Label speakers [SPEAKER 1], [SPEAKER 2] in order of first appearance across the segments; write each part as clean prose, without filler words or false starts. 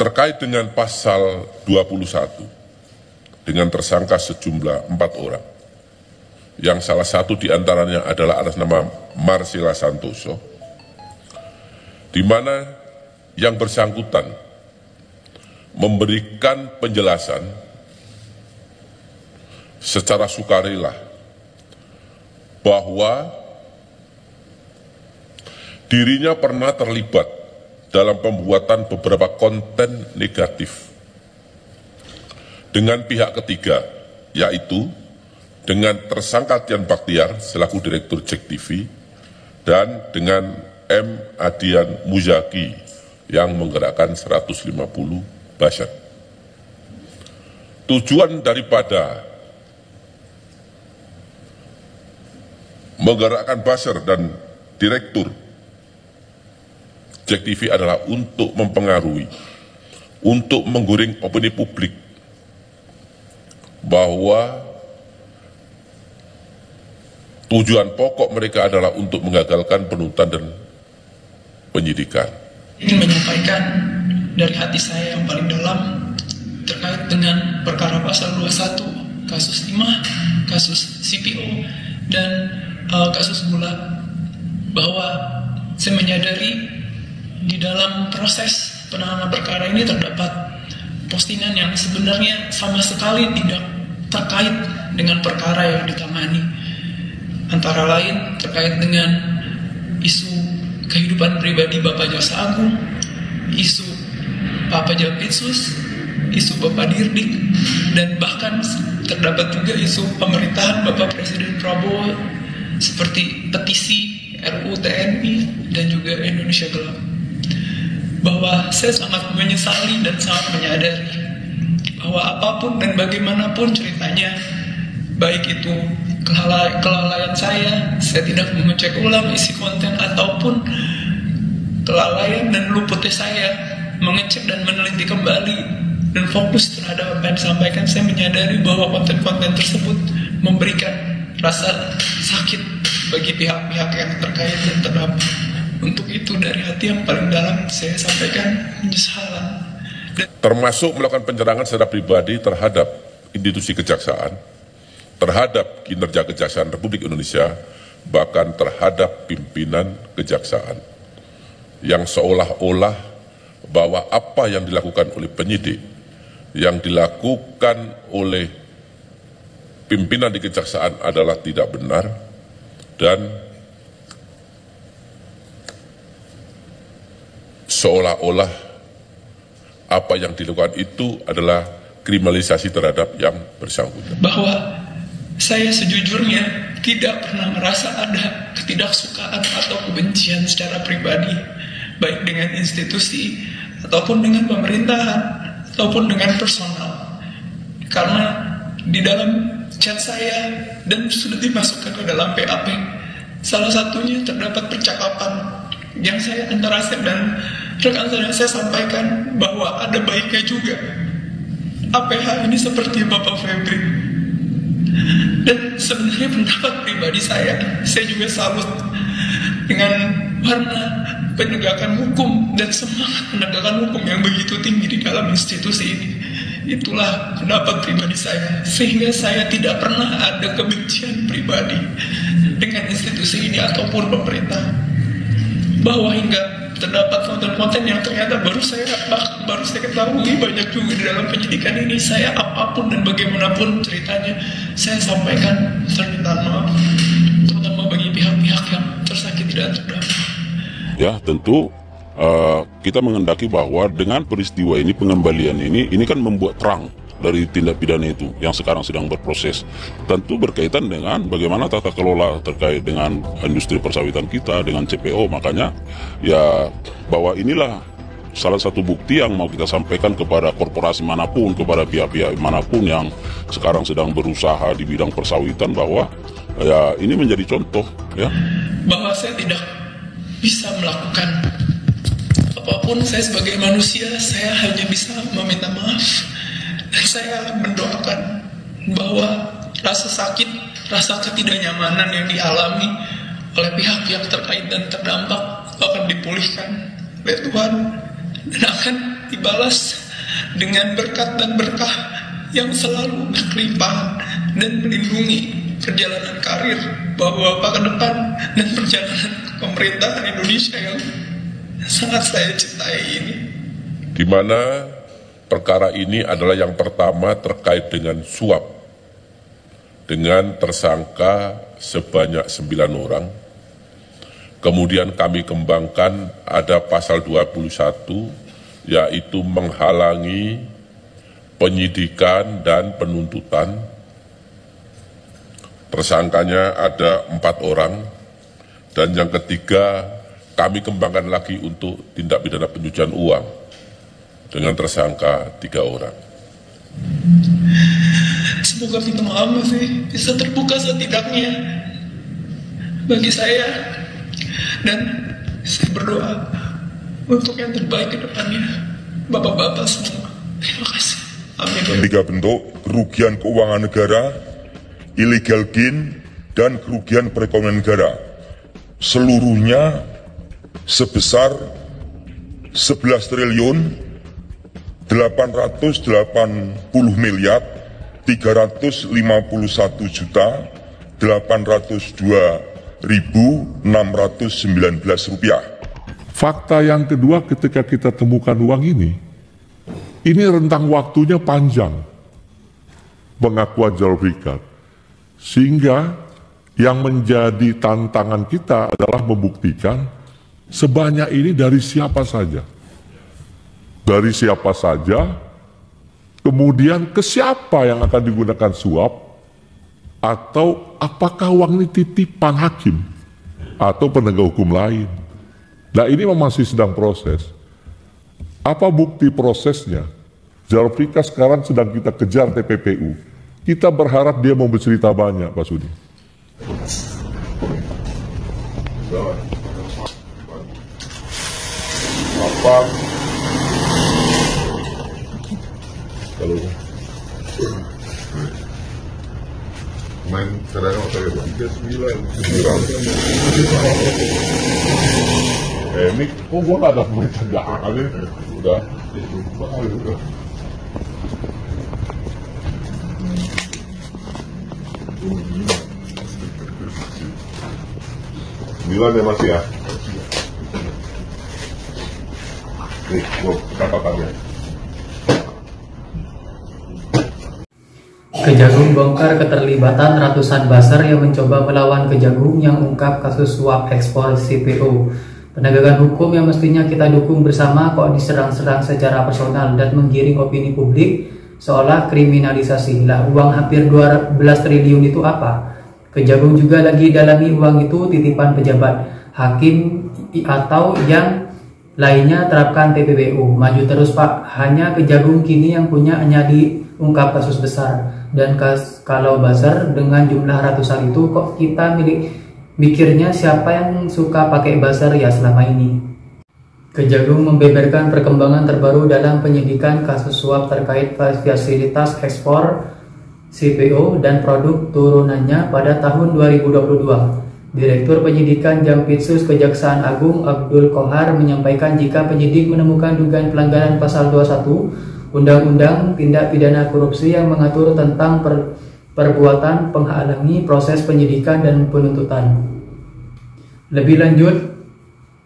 [SPEAKER 1] terkait dengan pasal 21 dengan tersangka sejumlah 4 orang, yang salah satu diantaranya adalah atas nama Marcella Santoso, di mana yang bersangkutan memberikan penjelasan secara sukarela bahwa dirinya pernah terlibat dalam pembuatan beberapa konten negatif dengan pihak ketiga, yaitu dengan tersangka Tian Baktiar selaku Direktur JEK TV dan dengan M. Adian Muzaki yang menggerakkan 150 buzzer. Tujuan daripada menggerakkan buzzer dan Direktur JEK TV adalah untuk mempengaruhi, untuk menggiring opini publik bahwa tujuan pokok mereka adalah untuk menggagalkan penuntutan dan penyidikan.
[SPEAKER 2] Ingin menyampaikan dari hati saya yang paling dalam terkait dengan perkara pasal 21, kasus timah, kasus CPO, dan kasus gula, bahwa saya menyadari di dalam proses penanganan perkara ini terdapat postingan yang sebenarnya sama sekali tidak terkait dengan perkara yang ditangani. Antara lain terkait dengan isu kehidupan pribadi Bapak Jaksa Agung, isu Pak Jampitsus, isu Bapak Dirdik, dan bahkan terdapat juga isu pemerintahan Bapak Presiden Prabowo seperti petisi RUU TNI dan juga Indonesia Gelap. Bahwa saya sangat menyesali dan sangat menyadari bahwa apapun dan bagaimanapun ceritanya, baik itu kelalaian saya tidak mengecek ulang isi konten, ataupun kelalaian dan luputnya saya mengecek dan meneliti kembali dan fokus terhadap apa yang disampaikan, saya menyadari bahwa konten-konten tersebut memberikan rasa sakit bagi pihak-pihak yang terkait dan terdampak. Untuk itu dari hati yang paling dalam saya sampaikan penyesalan.
[SPEAKER 1] Termasuk melakukan penyerangan secara pribadi terhadap institusi kejaksaan, terhadap kinerja Kejaksaan Republik Indonesia, bahkan terhadap pimpinan kejaksaan, yang seolah-olah bahwa apa yang dilakukan oleh penyidik, yang dilakukan oleh pimpinan di kejaksaan adalah tidak benar, dan seolah-olah apa yang dilakukan itu adalah kriminalisasi terhadap yang bersangkutan.
[SPEAKER 2] Bahwa saya sejujurnya tidak pernah merasa ada ketidaksukaan atau kebencian secara pribadi, baik dengan institusi, ataupun dengan pemerintahan, ataupun dengan personal. Karena di dalam chat saya dan sudah dimasukkan ke dalam PAP, salah satunya terdapat percakapan yang saya antara saya dan rekan saya sampaikan bahwa ada baiknya juga APH ini seperti Bapak Febri. Dan sebenarnya pendapat pribadi saya juga salut dengan warna penegakan hukum dan semangat penegakan hukum yang begitu tinggi di dalam institusi ini. Itulah pendapat pribadi saya, sehingga saya tidak pernah ada kebencian pribadi dengan institusi ini ataupun pemerintah. Bahwa hingga terdapat konten-konten yang ternyata baru saya ketahui banyak juga di dalam penyidikan ini, saya apapun dan bagaimanapun ceritanya saya sampaikan permintaan maaf, terutama bagi pihak-pihak yang tersakiti dan terdampak.
[SPEAKER 3] Ya, tentu kita menghendaki bahwa dengan peristiwa ini, pengembalian ini kan membuat terang dari tindak pidana itu yang sekarang sedang berproses. Tentu berkaitan dengan bagaimana tata kelola terkait dengan industri persawitan kita, dengan CPO. Makanya ya bahwa inilah salah satu bukti yang mau kita sampaikan kepada korporasi manapun, kepada pihak-pihak manapun yang sekarang sedang berusaha di bidang persawitan, bahwa ya ini menjadi contoh ya.
[SPEAKER 2] Bahwa saya tidak bisa melakukan apapun, saya sebagai manusia saya hanya bisa meminta maaf. Dan saya mendoakan bahwa rasa sakit, rasa ketidaknyamanan yang dialami oleh pihak-pihak terkait dan terdampak akan dipulihkan oleh Tuhan. dan akan dibalas dengan berkat dan berkah yang selalu berkelimpahan dan melindungi perjalanan karir Bapak-Bapak ke depan dan perjalanan pemerintahan Indonesia yang sangat saya cintai ini.
[SPEAKER 1] Di mana perkara ini adalah yang pertama terkait dengan suap dengan tersangka sebanyak 9 orang. Kemudian kami kembangkan ada pasal 21 yaitu menghalangi penyidikan dan penuntutan. Tersangkanya ada 4 orang, dan yang ketiga kami kembangkan lagi untuk tindak pidana pencucian uang dengan tersangka 3 orang.
[SPEAKER 2] Semoga pintu maaf bisa terbuka setidaknya bagi saya, dan saya berdoa untuk yang terbaik ke depannya. Bapak-bapak semua, terima kasih. Amin.
[SPEAKER 4] 3 bentuk: kerugian keuangan negara, illegal gain, dan kerugian perekonomian negara. Seluruhnya sebesar 11 triliun 880 miliar 351 juta 802.619 rupiah.
[SPEAKER 5] Fakta yang kedua, ketika kita temukan uang ini rentang waktunya panjang, pengakuan jalur berikat, sehingga yang menjadi tantangan kita adalah membuktikan sebanyak ini dari siapa saja. Dari siapa saja, kemudian ke siapa yang akan digunakan suap, atau apakah uang ini titipan hakim atau penegak hukum lain. Nah, ini masih sedang proses. Apa bukti prosesnya? Jalur berikat sekarang sedang kita kejar TPPU. Kita berharap dia mau bercerita banyak, Pak Sudi.
[SPEAKER 1] Apa? Kalau main sekarang saya 39.
[SPEAKER 5] Ini kok gua gak ada pemain cadangan ya? Udah.
[SPEAKER 1] Sembilan ya Mas ya? Nih, gua catatannya.
[SPEAKER 6] Kejagung bongkar keterlibatan ratusan buzzer yang mencoba melawan Kejagung yang ungkap kasus suap ekspor CPO. Penegakan hukum yang mestinya kita dukung bersama kok diserang-serang secara personal dan menggiring opini publik seolah kriminalisasi. Lah, uang hampir 12 triliun itu apa? Kejagung juga lagi dalami uang itu titipan pejabat, hakim atau yang lainnya terapkan TPPU. Maju terus Pak, hanya Kejagung kini yang punya nyali ungkap kasus besar. Dan kalau buzzer dengan jumlah ratusan itu kok kita mikirnya siapa yang suka pakai buzzer ya selama ini. Kejagung membeberkan perkembangan terbaru dalam penyidikan kasus suap terkait fasilitas ekspor CPO dan produk turunannya pada tahun 2022. Direktur Penyidikan Jampitsus Kejaksaan Agung Abdul Kohar menyampaikan jika penyidik menemukan dugaan pelanggaran pasal 21 Undang-Undang Tindak Pidana Korupsi yang mengatur tentang perbuatan menghalangi proses penyidikan dan penuntutan. Lebih lanjut,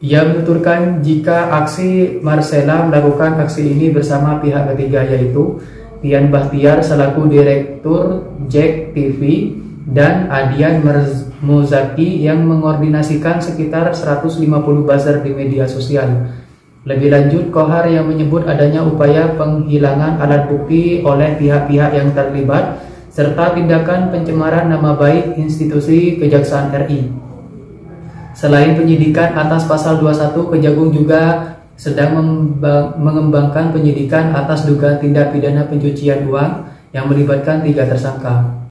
[SPEAKER 6] ia menuturkan jika aksi Marcella melakukan aksi ini bersama pihak ketiga yaitu Tian Bahtiar selaku Direktur Jack TV dan Adian Muzaki yang mengordinasikan sekitar 150 buzzer di media sosial. Lebih lanjut, Kohar yang menyebut adanya upaya penghilangan alat bukti oleh pihak-pihak yang terlibat serta tindakan pencemaran nama baik institusi Kejaksaan RI. Selain penyidikan atas pasal 21, Kejagung juga sedang mengembangkan penyidikan atas dugaan tindak pidana pencucian uang yang melibatkan 3 tersangka.